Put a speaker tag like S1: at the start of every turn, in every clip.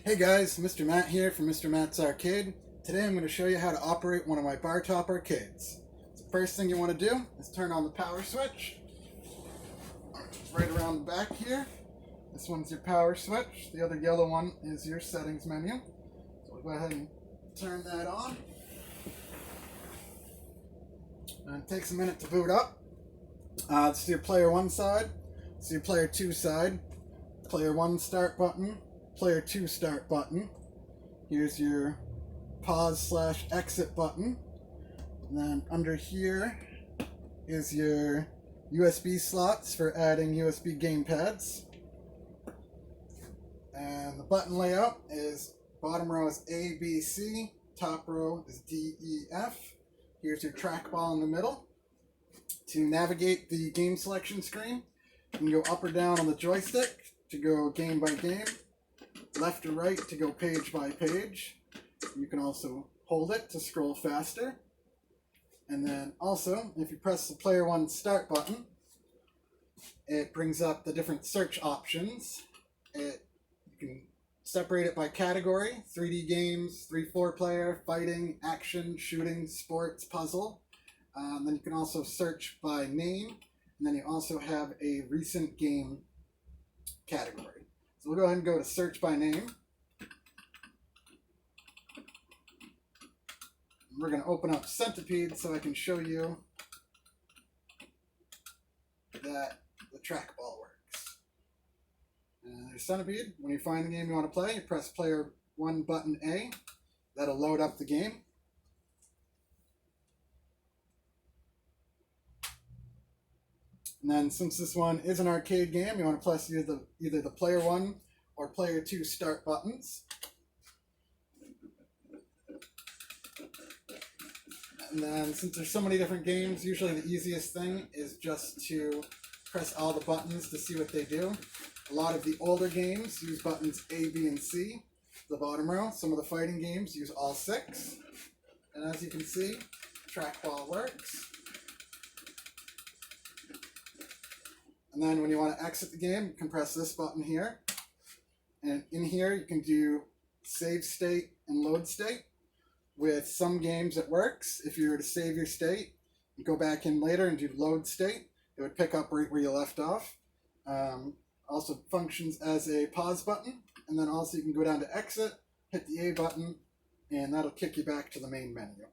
S1: Hey guys, Mr. Matt here from Mr. Matt's Arcade. Today I'm going to show you how to operate one of my bartop arcades. So the first thing you want to do is turn on the power switch. Right around the back here. This one's your power switch. The other yellow one is your settings menu. So we'll go ahead and turn that on. And it takes a minute to boot up. This is your player 1 side. This is your player 2 side. Player 1 start button. Player 2 start button. Here's your pause/exit button. And then under here is your USB slots for adding USB gamepads. And the button layout is bottom row is A, B, C, top row is D, E, F. Here's your trackball in the middle. To navigate the game selection screen, you can go up or down on the joystick to go game by game. Left or right to go page by page. You can also hold it to scroll faster. And then also, if you press the player 1 start button, it brings up the different search options. You can separate it by category: 3D games, 3-4 player, fighting, action, shooting, sports, puzzle. Then you can also search by name, and then you also have a recent game category. So we'll go ahead and go to search by name. We're going to open up Centipede so I can show you that the trackball works. And there's Centipede. When you find the game you want to play, you press player 1 button A. That'll load up the game. And then since this one is an arcade game, you want to press either the player 1 or player 2 start buttons. And then since there's so many different games, usually the easiest thing is just to press all the buttons to see what they do. A lot of the older games use buttons A, B, and C, the bottom row. Some of the fighting games use all 6. And as you can see, trackball works. And then when you want to exit the game, you can press this button here. And in here, you can do save state and load state. With some games, it works. If you were to save your state, you go back in later and do load state, it would pick up right where you left off. Also functions as a pause button. And then also you can go down to exit, hit the A button, and that'll kick you back to the main menu.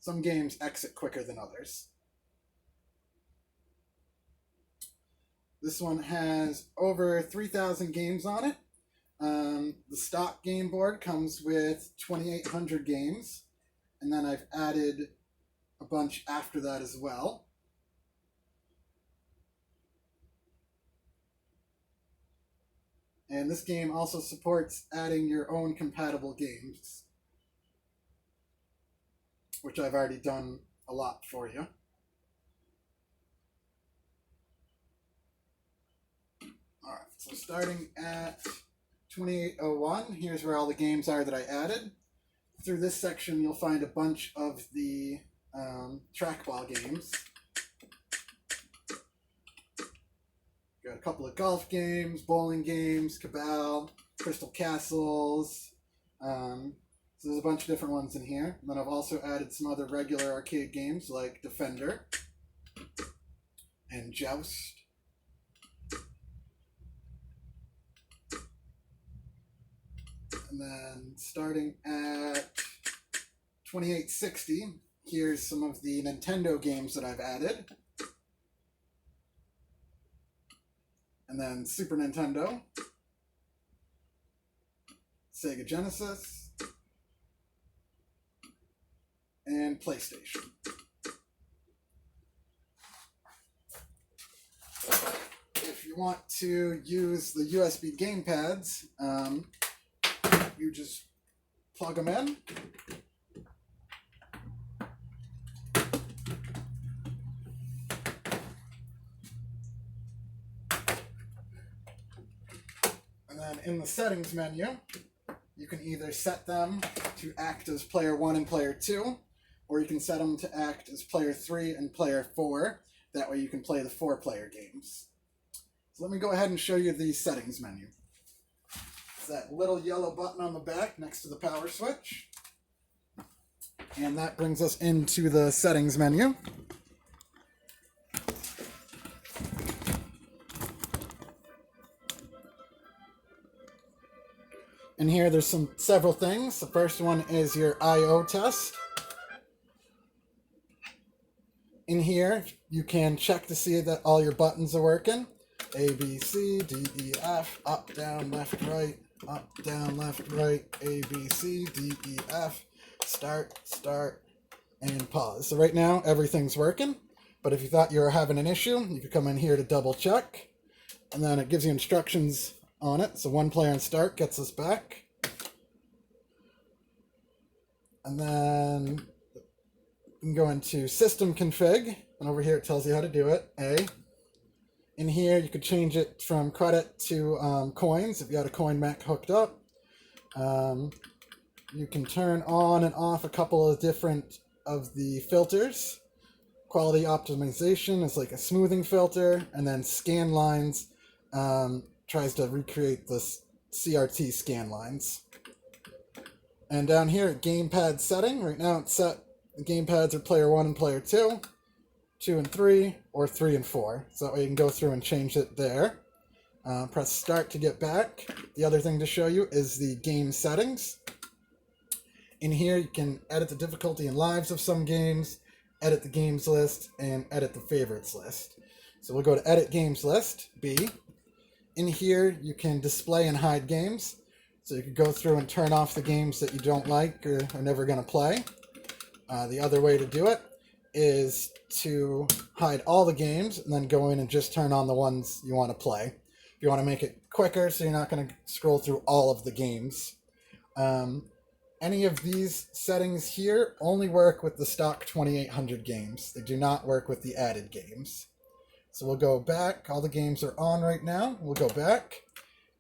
S1: Some games exit quicker than others. This one has over 3,000 games on it. The stock game board comes with 2,800 games, and then I've added a bunch after that as well. And this game also supports adding your own compatible games, which I've already done a lot for you. Alright, so starting at 2801, here's where all the games are that I added. Through this section, you'll find a bunch of the trackball games. Got a couple of golf games, bowling games, Cabal, Crystal Castles. So there's a bunch of different ones in here. And then I've also added some other regular arcade games like Defender and Joust. And then starting at 2860, here's some of the Nintendo games that I've added. And then Super Nintendo, Sega Genesis, and PlayStation. If you want to use the USB gamepads, you just plug them in. And then in the settings menu, you can either set them to act as player 1 and player 2, or you can set them to act as player 3 and player 4. That way you can play the 4-player games. So let me go ahead and show you the settings menu. It's that little yellow button on the back next to the power switch. And that brings us into the settings menu. In here, there's several things. The first one is your I/O test. In here, you can check to see that all your buttons are working. A, B, C, D, E, F, up, down, left, right, up, down, left, right, A, B, C, D, E, F, start, and pause. So right now, everything's working. But if you thought you were having an issue, you could come in here to double check. And then it gives you instructions on it. So 1 player and start gets us back. And then you can go into system config, and over here it tells you how to do it. A. In here you could change it from credit to coins if you had a coin mech hooked up. You can turn on and off a couple of different of the filters. Quality optimization is like a smoothing filter, and then scan lines tries to recreate the CRT scan lines. And down here at gamepad setting, right now it's set, the gamepads are player 1 and player 2, 2 and 3, or 3 and 4. So that way you can go through and change it there. Press start to get back. The other thing to show you is the game settings. In here you can edit the difficulty and lives of some games, edit the games list, and edit the favorites list. So we'll go to edit games list, B. In here you can display and hide games. So you can go through and turn off the games that you don't like or are never going to play. The other way to do it is to hide all the games and then go in and just turn on the ones you want to play. If you want to make it quicker so you're not going to scroll through all of the games. Any of these settings here only work with the stock 2800 games. They do not work with the added games. So we'll go back. All the games are on right now. We'll go back.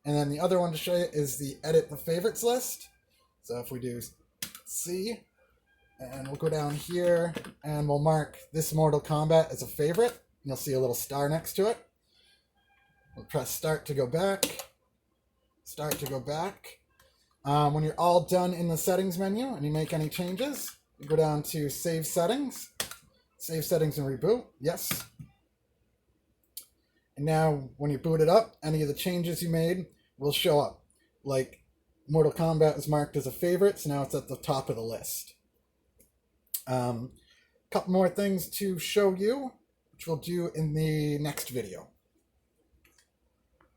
S1: And then the other one to show you is the edit the favorites list. So if we do C, and we'll go down here and we'll mark this Mortal Kombat as a favorite. You'll see a little star next to it. We'll press start to go back. Start to go back. When you're all done in the settings menu and you make any changes, you go down to save settings. Save settings and reboot. Yes. And now when you boot it up, any of the changes you made will show up. Like Mortal Kombat is marked as a favorite, so now it's at the top of the list. Couple more things to show you, which we'll do in the next video.